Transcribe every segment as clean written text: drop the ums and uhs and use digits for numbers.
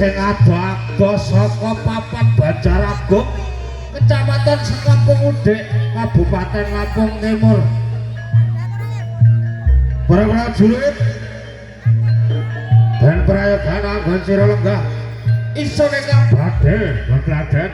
sing ado-ado saka papan Banjaragung, Kecamatan Sekampung Udik, Kabupaten Lampung Timur. Para prajurit dan prayogan anggon sira lenggah isone kang badhe Bakladen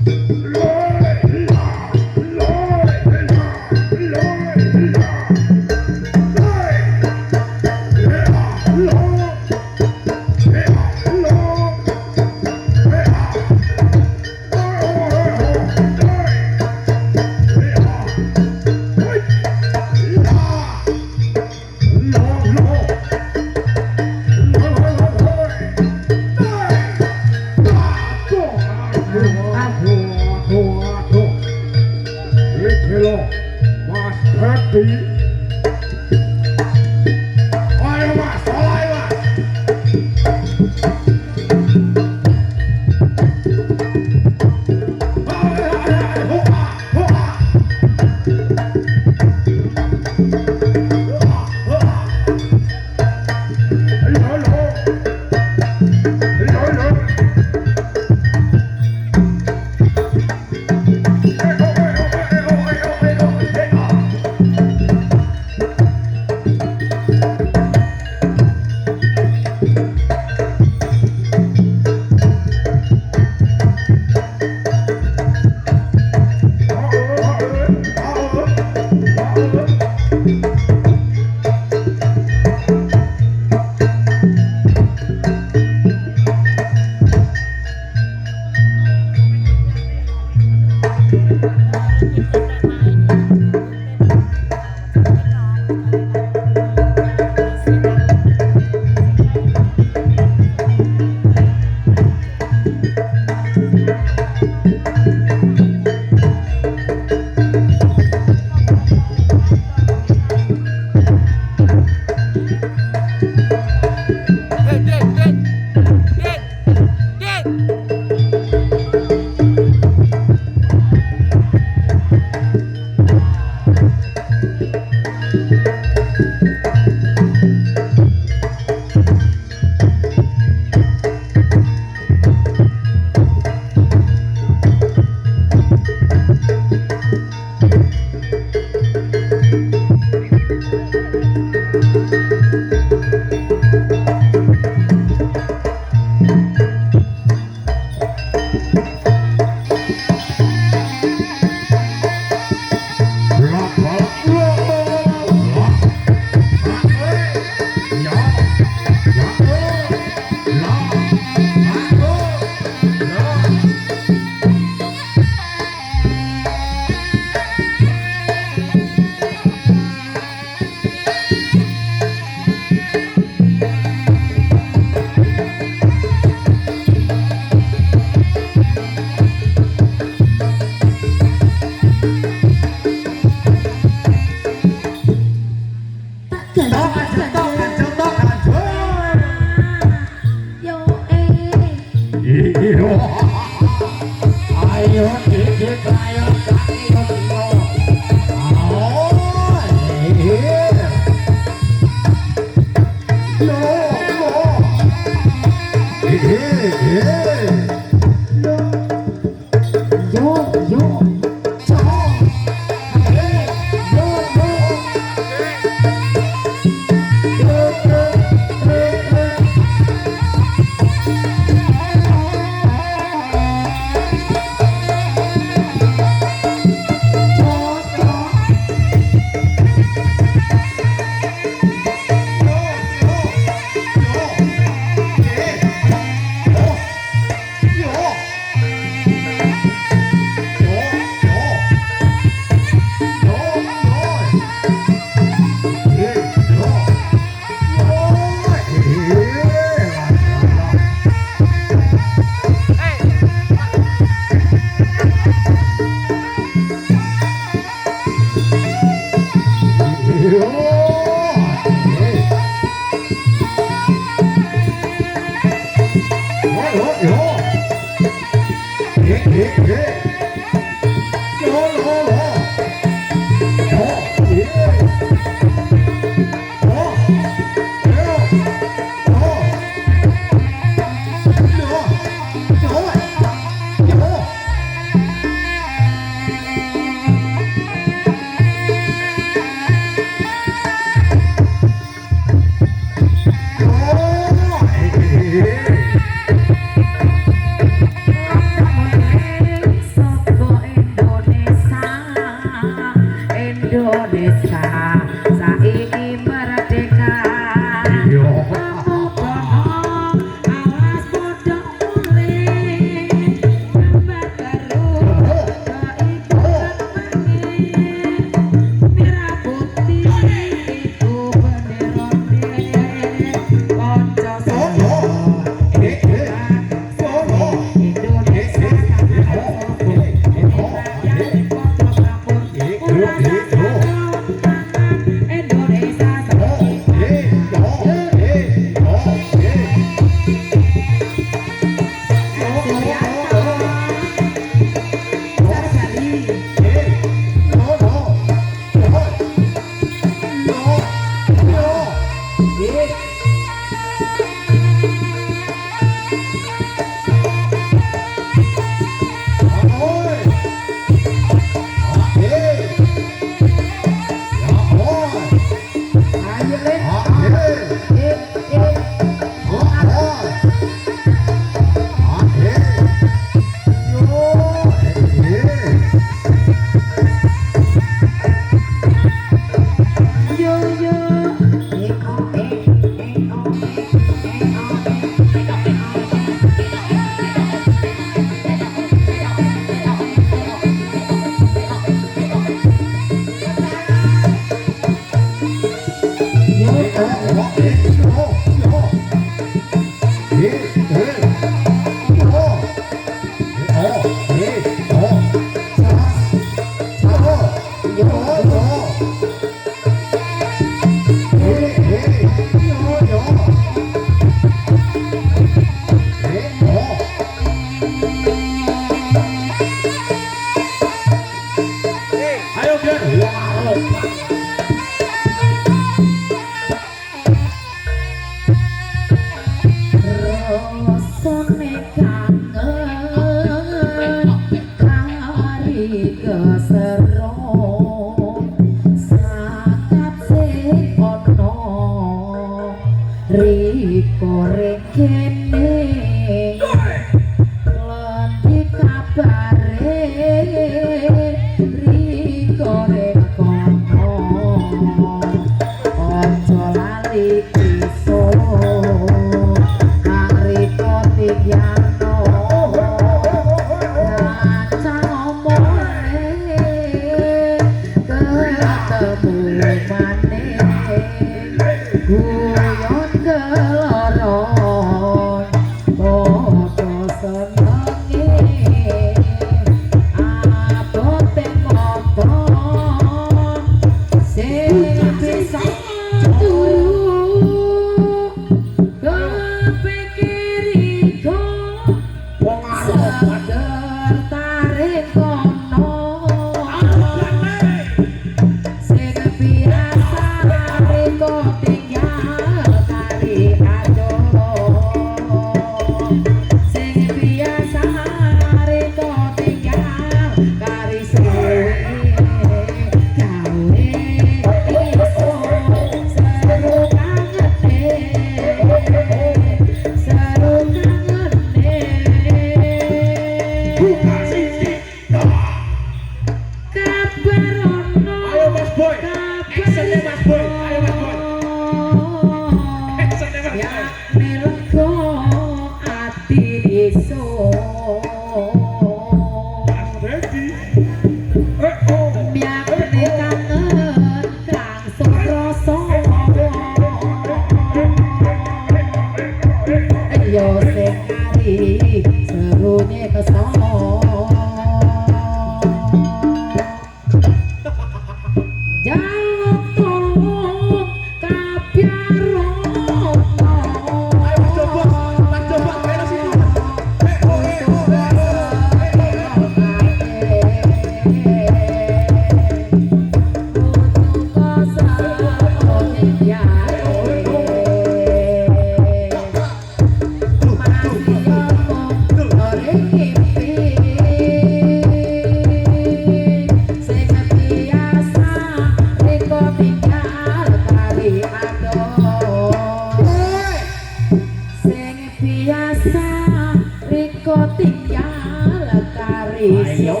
Ayo,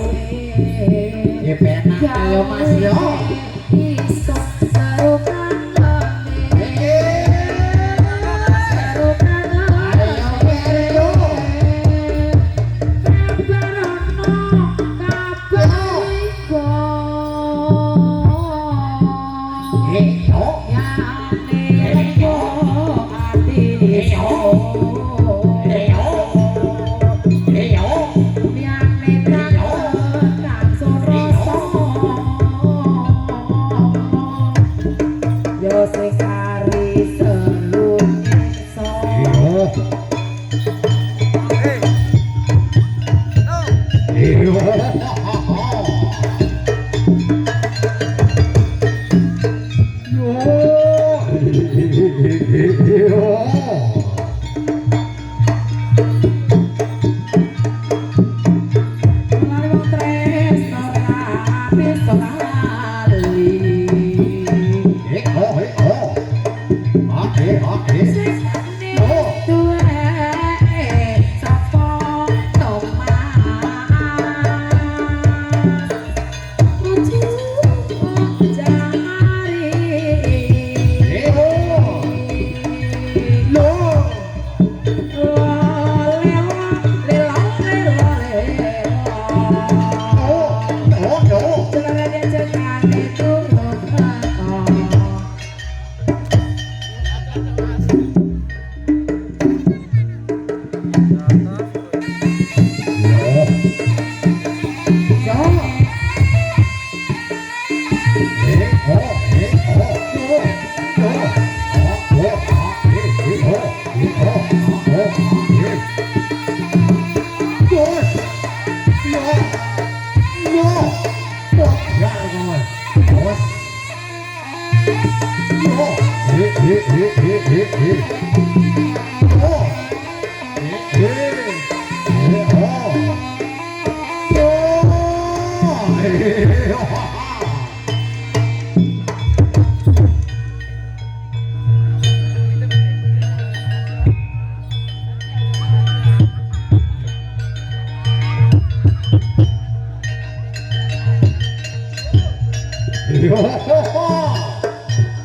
ya penak ayo mas yo. Iso seru kangen, seru kangen. Ayo ayo. Kabarono kabar iko. Ayo. Yane lego ati iso. Ayo. Ayo. Yane kangen soroso. Yo sing kari selunge so. Ayo. Lari wong tresno habis lali. Sing duwe sapa tomas. Uju jari.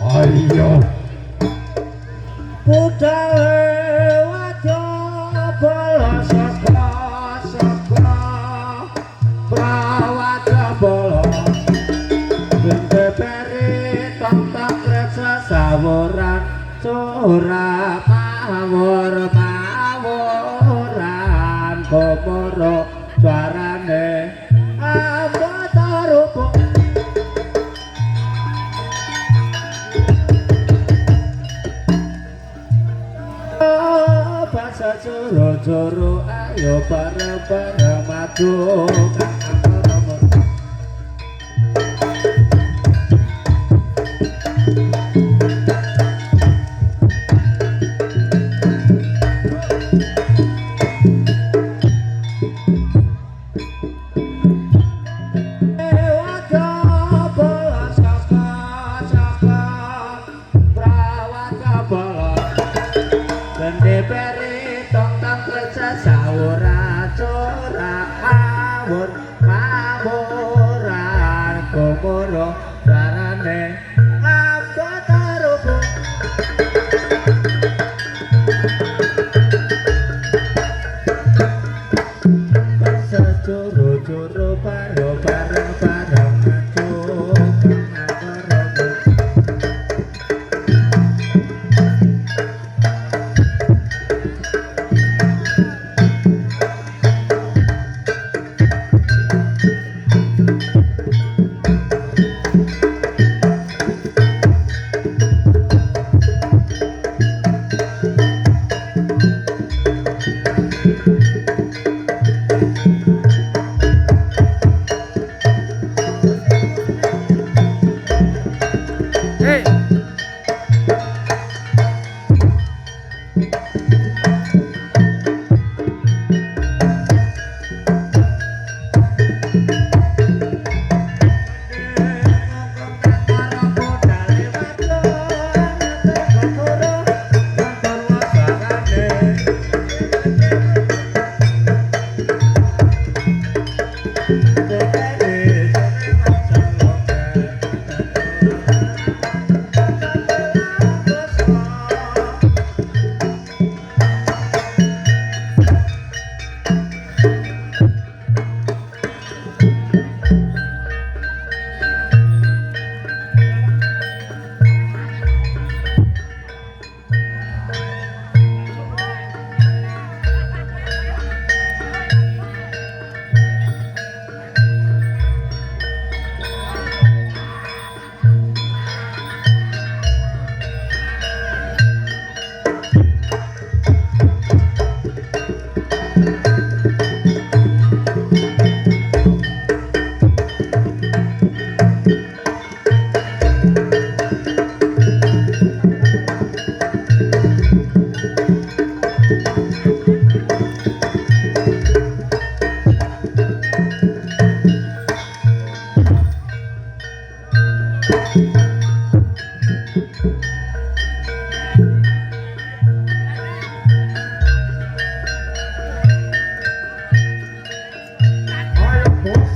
Ayo. Budale wajo bala saka prawaja bala bente peri tak resa sawuran sura mawuran komoro suarane ambata rupa. Basa joro-joro ayo bareng-bareng madu sawura cora awur Ayo bos.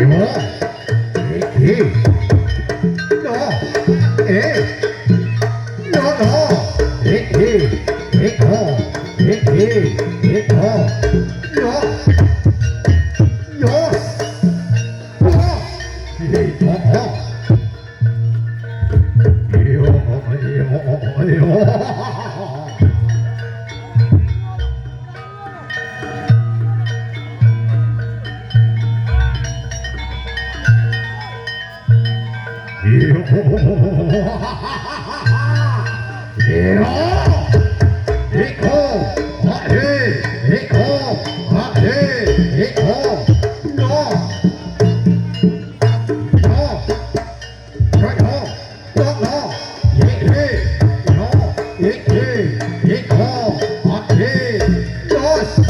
Iwo. No. No, no. No. No. Yes.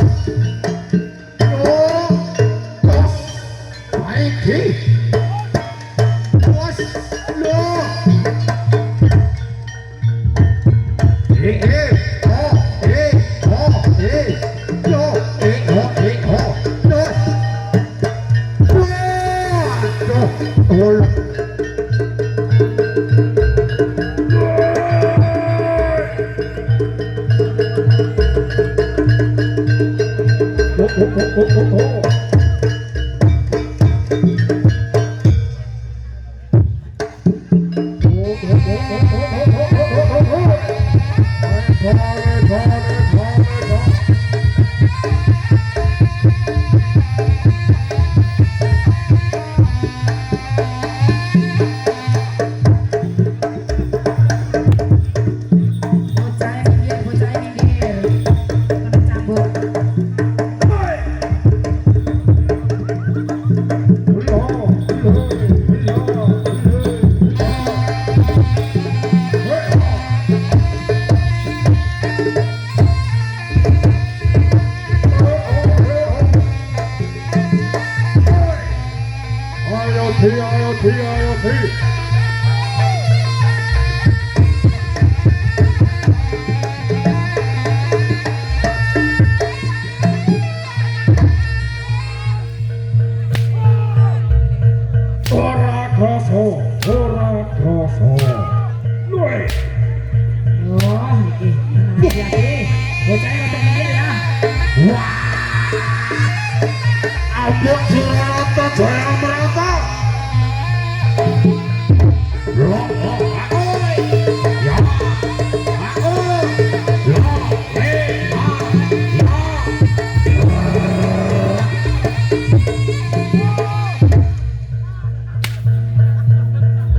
Abot Suralata Jaya Merata.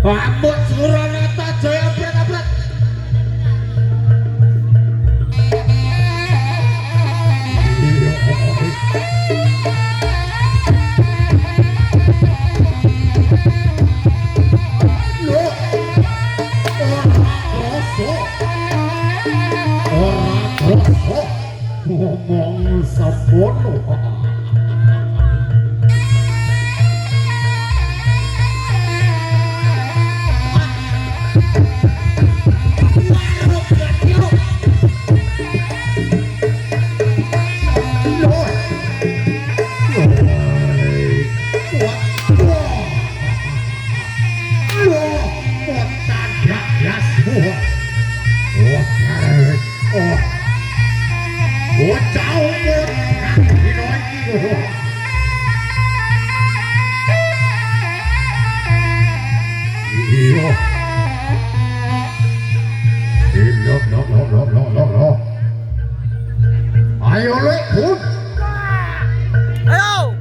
Abot Suralata Jaya Merata. Ngomong sabono. Ayo lek pun. Ayo.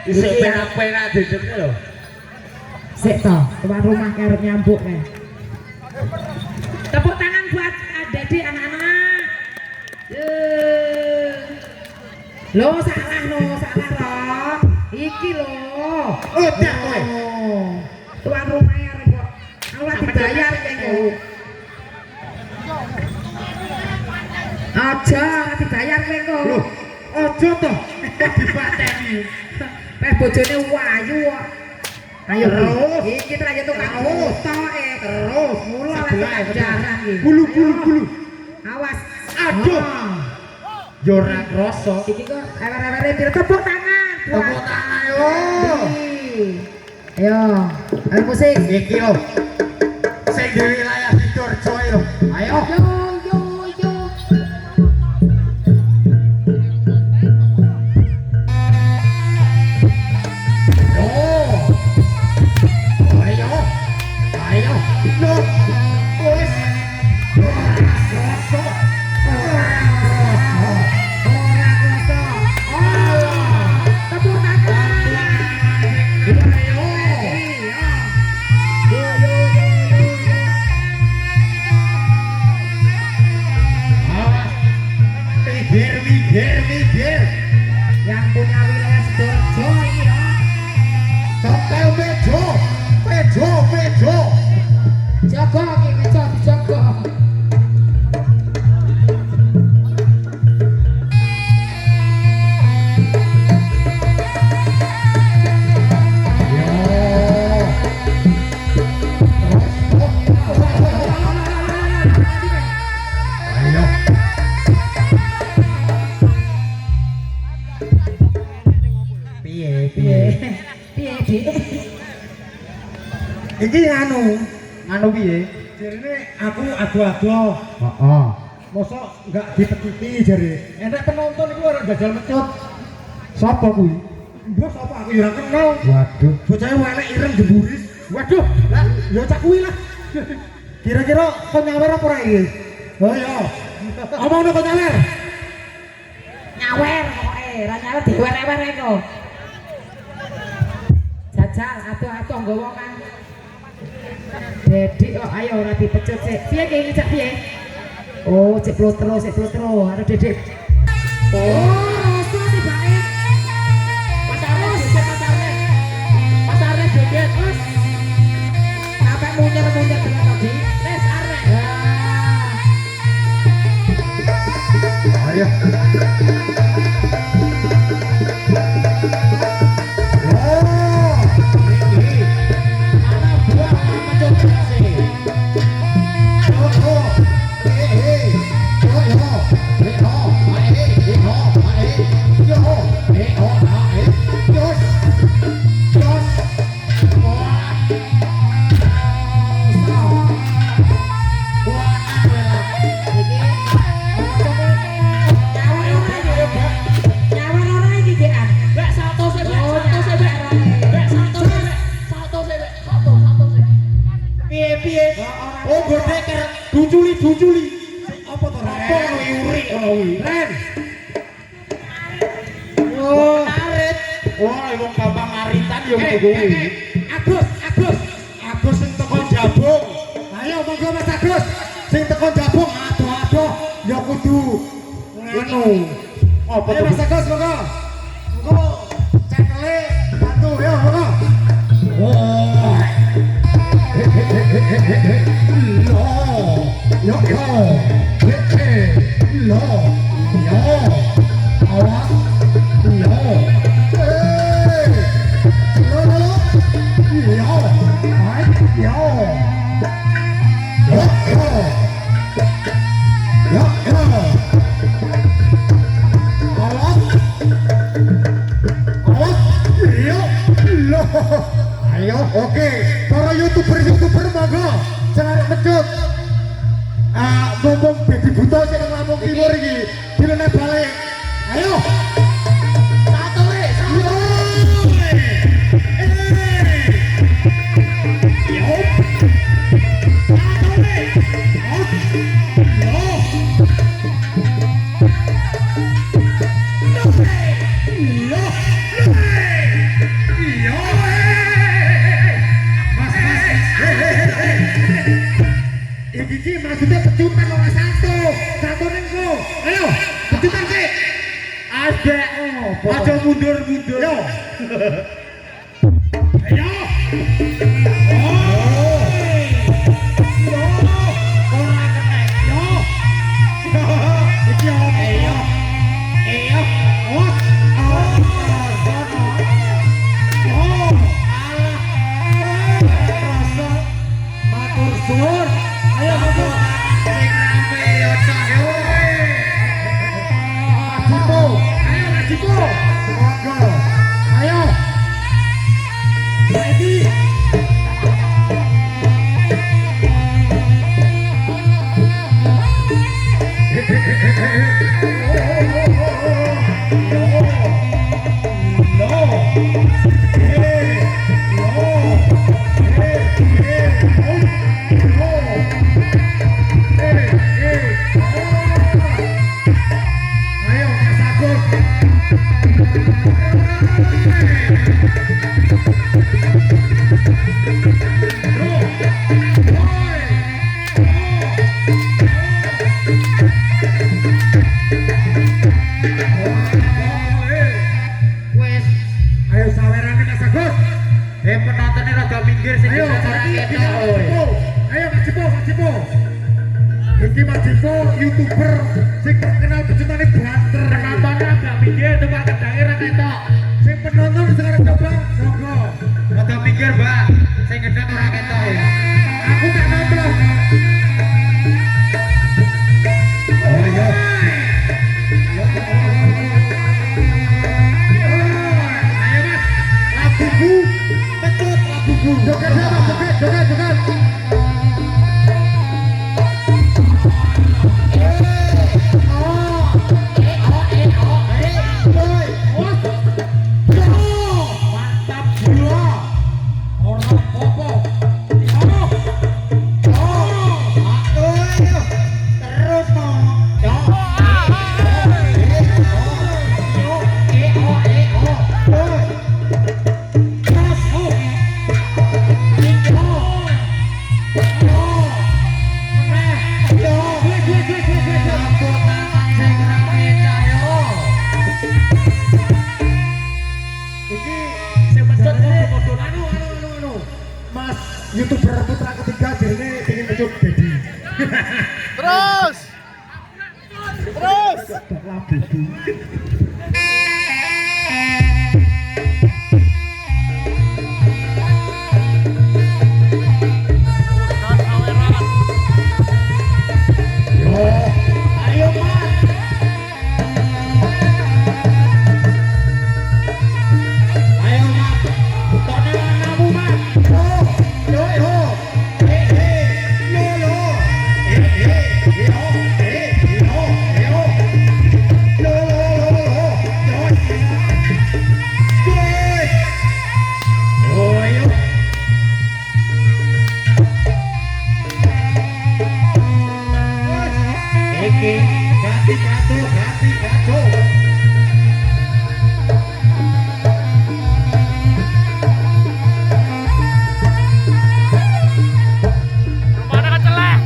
Isik penak-penak didekne lho. Sik to, tuan rumah kerep nyambuk nih. Tepuk tangan buat adik-adik anak-anak. Lo salah roh. Iki lo. Udah kowe. Tuan rumah ya kok. Awak dibayar kene. Aja dibayar kene. Loh, aja to. Dipateni. Bojone wayu kok. Ayo Terus. iki trayek tukang Terus. toke. Terus Mula sebelah jarang iki. Bulu. Awas. Aduh. Yo ora krasa. Iki kok ewer-ewere piro tepuk tangan. Tepuk tangan yo. Ayo, ayo musik. Iki yo. Sing di wilayah Sidoarjo yo. Ayo. Yo. Ayo. Yo. Wes. Krasa. Tepuk tangan. Mikir. Yang punya wilayah Sidoarjo ini ya. Tokel pejo. Jaga iki meja dijaga. Ayo. Piye? Piye, Dik? Iki anu piye? Jarine aku ado-ado. Heeh. Mosok enggak dipetiti jare. Enak penonton iku ora jajal mecut. Sapa kuwi? Mbok sapa aku ya ora kenal. Waduh. Bocahe elek ireng jemburis. Waduh, lah ya cak kuwi lah. Kira-kira kok nyawer apa ora iki? Oh ya. Omongno kok nyawer. Nyawer pokoke, ra nyawer diwer-wer kok. Jajal atuh-atuh nggawa kan. Dedik kok ayo ora dipecut sik. Piye ki ngejak piye? Oh, cek plotro, aduh Dedik. Oh, rasa tibake. Pasarnya Dedik terus. Sampai munyer-munyer dengan tadi. Wes arek. Ayo. Oh, godeker, duculi. Apa to, Ren? Apa uri kuwi? Ren. Oh, arit. Wah, wong gampang aritan yo kuwi. Agus sing teko Jabung. Ayo monggo Mas Agus. Sing teko Jabung adoh-adoh ya kudu ngono. Apa to? Mas Agus monggo. Monggo cekele bantu yo monggo. Oh. Ayo, oke, para youtuber monggo, jangan mecut. Ngomong baby buta sing ngomong timur iki, dilene balik. Ayo. Satu le. Yo. Satu le. Iki maksudnya pecutan ora satu. Satu ning ku. Ayo, pecutan sih. Ada. Aja mundur-mundur. Yo. Ayo. Penontonnya rada minggir sih. Ayo, Mas Cipo. Iki Mas Cipo YouTuber sing terkenal becutane banter. Penontonnya agak minggir tuh Pak, kedange ra ketok. Sing penonton sekarang coba, monggo. Rada minggir, Mbak. Sing gedang ora ketok ya. Aku tak nonton. Oh iya. Ayo Mas, laguku becut laguku. Joget. YouTuber putra ketiga jadi ingin mencoba jadi Terus. ayo Mas. Ayo Mas. Butone warnamu Mas. Ganti kacau. Mana kecelek?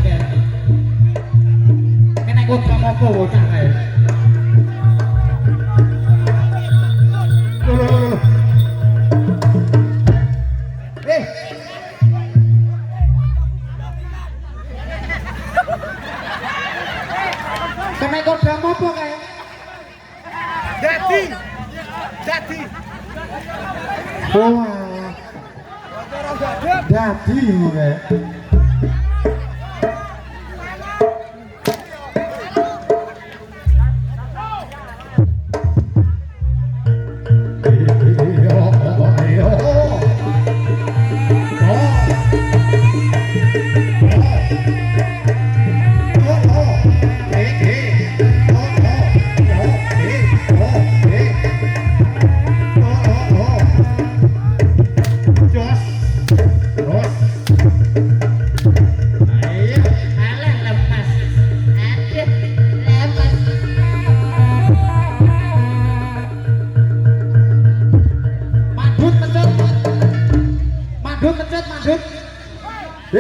kan. Kena ikut kamu apa bocah kayak. Loh. Kena ikut kamu apa kayak. Jadi. Oh, jadi kayak.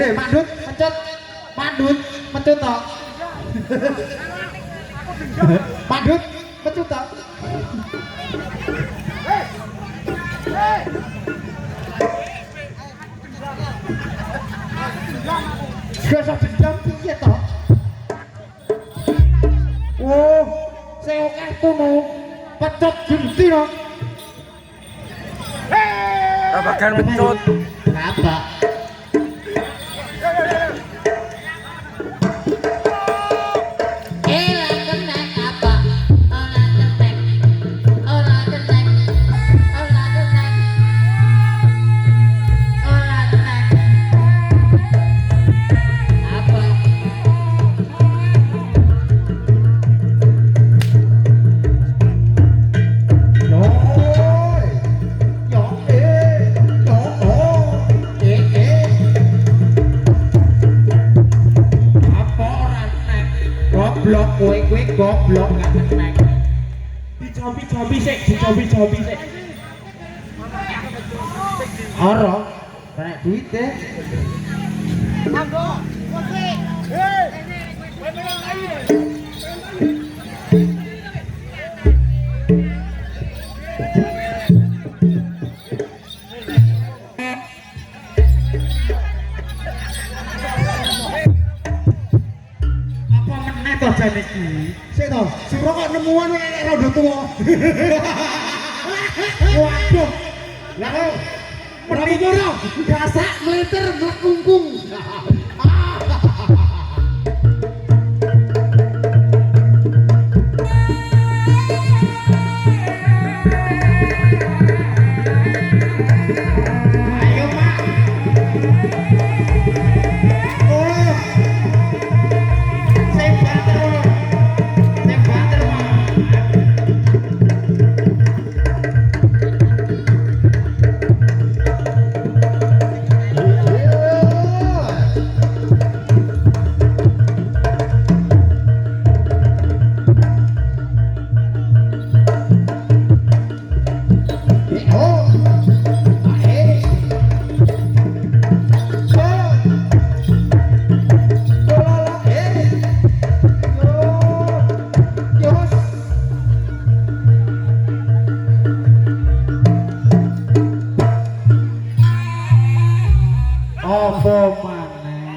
Mandut, pecut toh. Mandut, pecut toh. Biasa dendam piye toh? Oh, saya oke kuno. Pecut genti loh. Babagan pecut. Apa? Kowe goblok gak kenek. Dicobi sik. Ora, nek duit e. Manggo. Hei. Jane iki. Sik to, sing rokok nemuan nek rada tuwa. Waduh. Lah kok berapa ora? Gasak mliter mlekungkung. Ayo, Pak.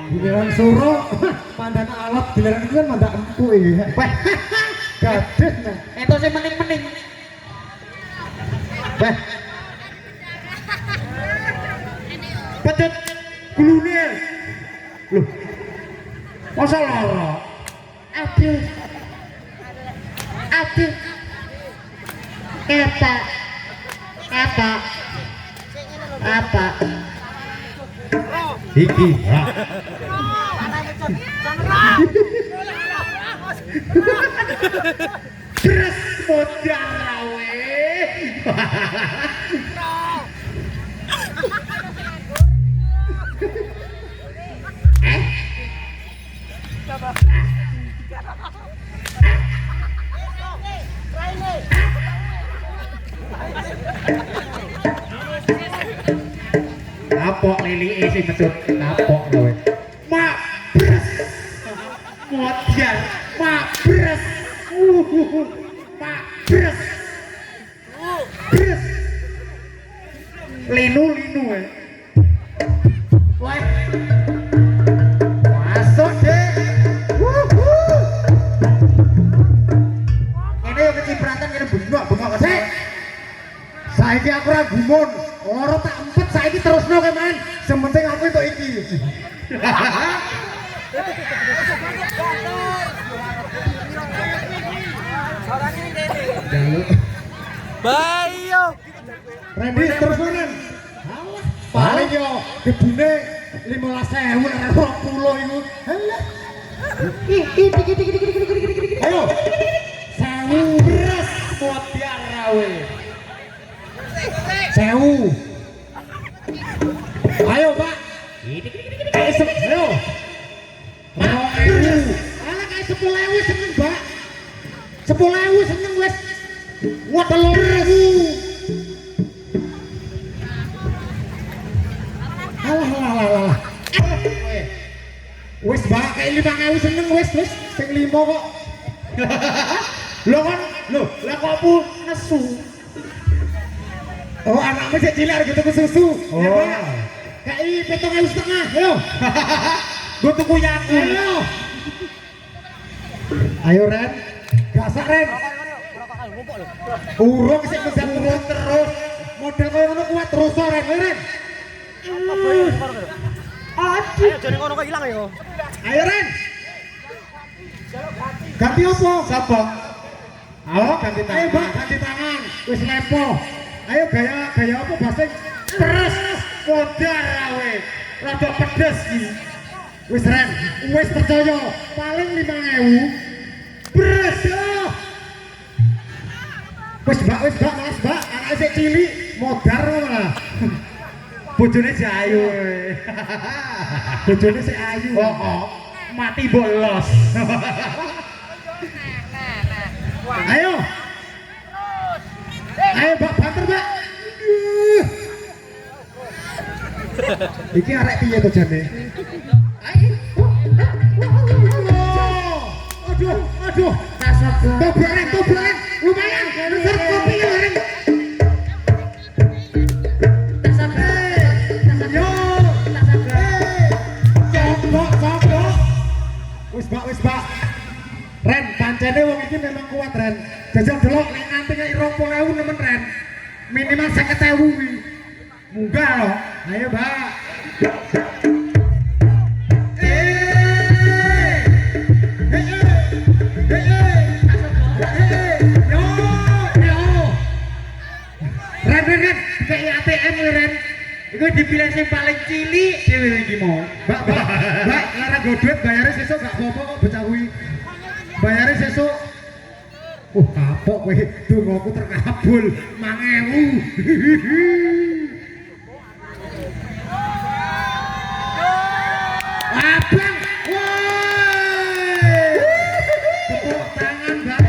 Giliran suruh mandana alat giliran itu kan mandak empuk ya. Wah, gadet nah. Itu sih mening-mening. Wah. Pedet gulune. Loh. Masa lara? Aduh. Apa? Iki. Terus modal rawe. Kapok lili sing mecut kapok kowe. Mak. Modiar, mabres. Mabres. Bres. Linu ya. Wah. Masuk deh. Ini yang kecipratan kena bengok sih. Saiki aku ora gumun, ora tak empet saiki terusno ke man. Sementing aku itu iki. Bayo. Randy terus Ren. Paling yo gedune 15.000 nek 20 iku. Halah. Ayo. Sewu beres modiar rawe. Sewu. Ayo, Pak. Ayo. Ala kayak 10.000 seneng, Pak. 10.000 seneng wis. Wah, 3.000. Alah. Wis Mbak, kayak 5.000 seneng wis sing 5 kok. Lho kan, lah kok aku nesu. Oh, anakmu sik cilik arep tuku susu. Oh. Ya, Pak. Kayak 7.500, ayo. Gue tuku Yakult. Ayo Ren, gasak Ren. Urung sik mesti urung terus. Model koyo ngono kuat terus Ren, Ren. Ayo jane ngono kok ilang ya. Ayo Ren. Ganti opo? Sapa? Ayo ganti tangan. Ayo Mbak, ganti tangan. Wis lepo. Ayo gaya apa basing? Peres, modar rawe. Rada pedes iki. Wis Ren, wis percaya paling 5.000. Beres yo. Wis Mbak, Mas Mbak, anake sik cilik, modar malah. Bojone si ayu. Bojone si ayu. Oh. Mati bolos. Ayo. Ayo Mbak, banter Mbak. Iki arek piye to jane? Aduh. Tobrakan. Lumayan. Besar kopi ya, Ren. Wis Pak. Ren, pancene wong iki memang kuat Ren. Jajal delok nek nganti nek 20.000 nemen Ren. Minimal 50.000 kuwi. Munggah loh. Ayo, Mbak. Ren, kayak ATM Ren. Iku dipilih sing paling cilik dhewe iki mau. Mbak, lara go duit bayare sesuk gak apa-apa kok bocah kuwi. Bayare sesuk. Kapok kowe dongaku terkabul 5.000. Abang, woi. Tepuk tangan Mbak.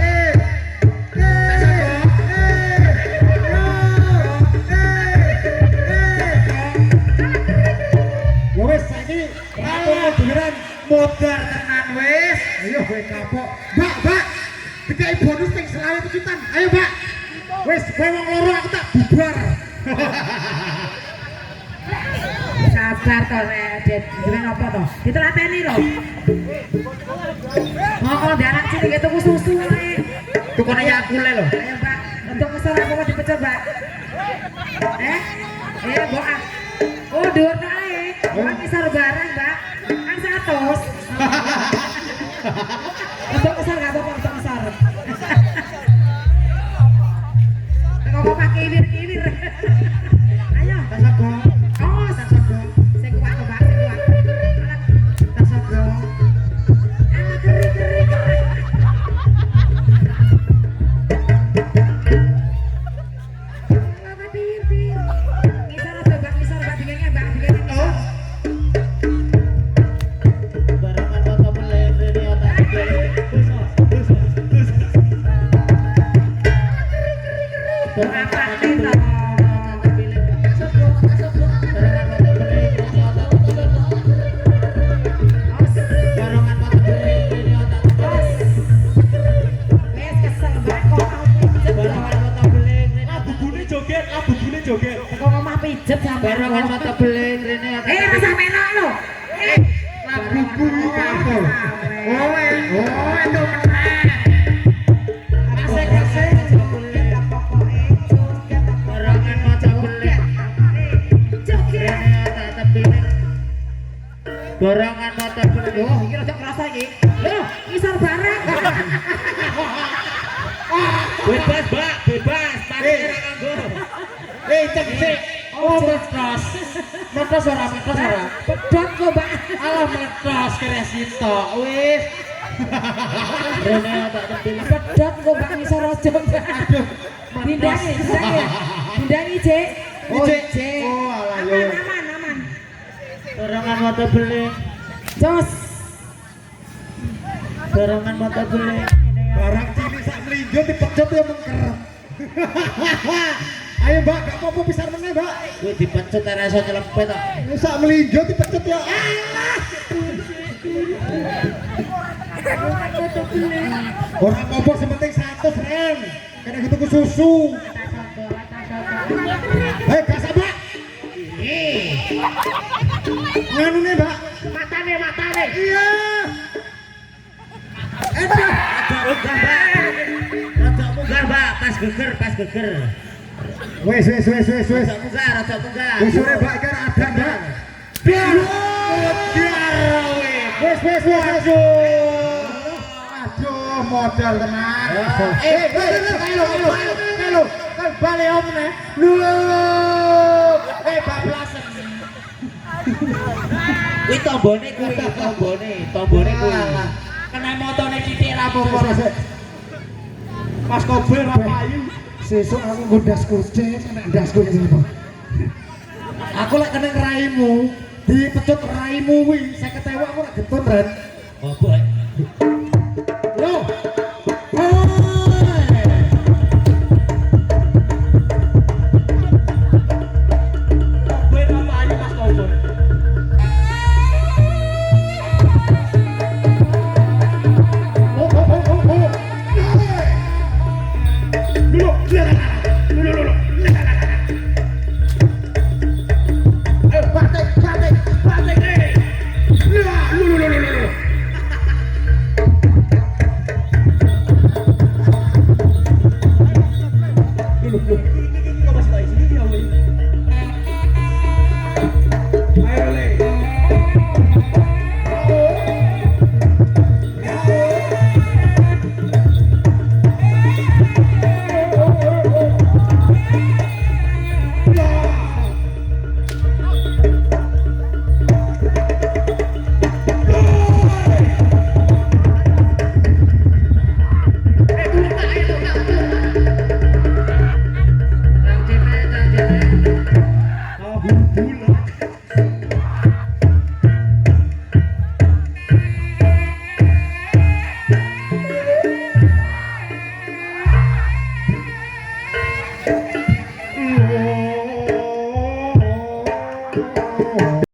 Wes saiki kapok beneran modar tenan wis. Ayo kowe kapok. Mbak. Dikai bonus ping 20 juta. Ayo, Mbak. Wis kowe wong loro aku tak bubar. Sabar to Ren, jeneng apa to? Ditelateni lho. Oh, dia anak cilik itu tuku susu ae. Tukune Yakult lho. Ayo, Mbak. Untuk kesel apa dipecel, Mbak? Mbok. Oh, dhuwur tok ae. Mbok kisar barang, Mbak. Kan 100. Untuk kesel gak apa-apa, untuk kesel. Kok pakai kiwir-kiwir. Ayo. Tak sabar. Oh, tak sabar. Sing kuat to, Mbak, sing kuat. Tak sabar. Alah keri-keri. Lama bir. Ngisar aja, Mbak, ngisar, Mbak, dingenge, Mbak, dingenge. Oh. Barengan foto pelere ni otak. pijet sampe. Barongan mata beling rene. Masa melok lo. Lagu bulu apa? Oh, itu menang. Asik-asik. Kita pokoke joget. Barongan mata beling. Joget. Rene tak tepiling. Barongan mata beling. Oh, iki rada kerasa iki. Loh, isor bareng. Bebas, Mbak, bebas. Pakai ora nganggo. Cek. Oh, metros. Metros ora. Pedot kok, Mbak. Alah metros kresito. Wis. Rene tak tepiling. Pedot kok, Mbak, isor aja. Aduh. Dindangi, Cek. Oh, Cek. oh alah yo. Aman. Barongan mata beling. Jos. Barongan mata beling. Barang cilik sak mlinjo dipecut ya mengker. Ayo Mbak, gak apa-apa pisan meneh Mbak. Kowe dipecut ora iso nyelepet kok. Sak mlinjo dipecut ya. Alah. Orang apa sepenting 100 rem. Kena gitu susu. Hei, gak sabar. Nganu nih, Mbak. Matane. Iya. Rada munggah, Mbak. Pas geger. Wes. Rada munggah. Wes sore Mbak iki ora ada, Mbak. Biar. Wes. Aduh, modal tenan. Ayo. Kan bali om nih. Bablasan. Kuwi tombone kuwi. Kena motone titik ra apa-apa. Pas kobel ra payu. Sesuk aku nggo dasku cek, nek dasku iki apa. Aku lek kena raimu, dipecut raimu kuwi 50.000 aku ora getun, Ren. Apa